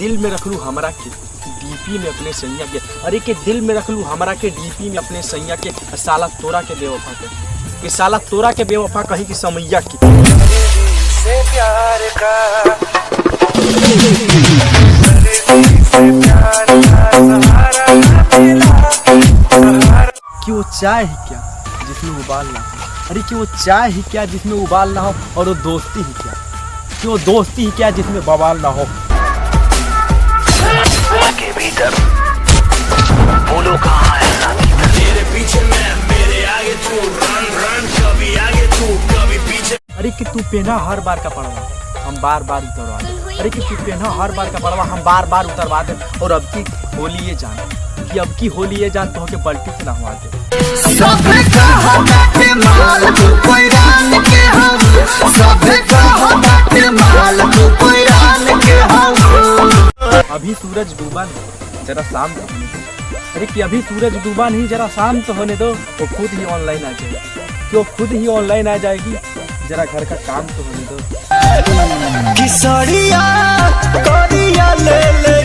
दिल में रख लू हमरा के डीपी में अपने सैया के, अरे के दिल में रख लू हमरा के डीपी में अपने सैया के, साला तोरा के बेवफा के साला तोरा के बेवफा कहीं की समैया की से प्यार का कि वो चाय ही क्या जिसमें उबाल ना हो, अरे कि वो चाय ही क्या जिसमें उबाल ना हो, और वो दोस्ती ही क्या कि वो दोस्ती ही क्या जिसमें बवाल ना हो। के भीतर बोलो कहाँ है साथी, तेरे पीछे मैं मेरे आगे तू, रन रन कभी आगे तू कभी पीछे। अरे कि तू पहना हर बार का पड़वा हम बार बार उतरवा दे, अरे कि तू पहना हर बार का पड़वा हम बार बार उतरवा दे, और अब की होली ये जान कि अब की होली ये जान तो के पलटी से नहवा दे। अभी सूरज डूबा नहीं जरा शांत होने दो, अरे कि अभी सूरज डूबा नहीं जरा शांत होने दो, वो खुद ही ऑनलाइन आ जाएगी, कि वो खुद ही ऑनलाइन आ जाएगी, जरा घर का काम तो होने दो। किसरिया कोरिया ले ले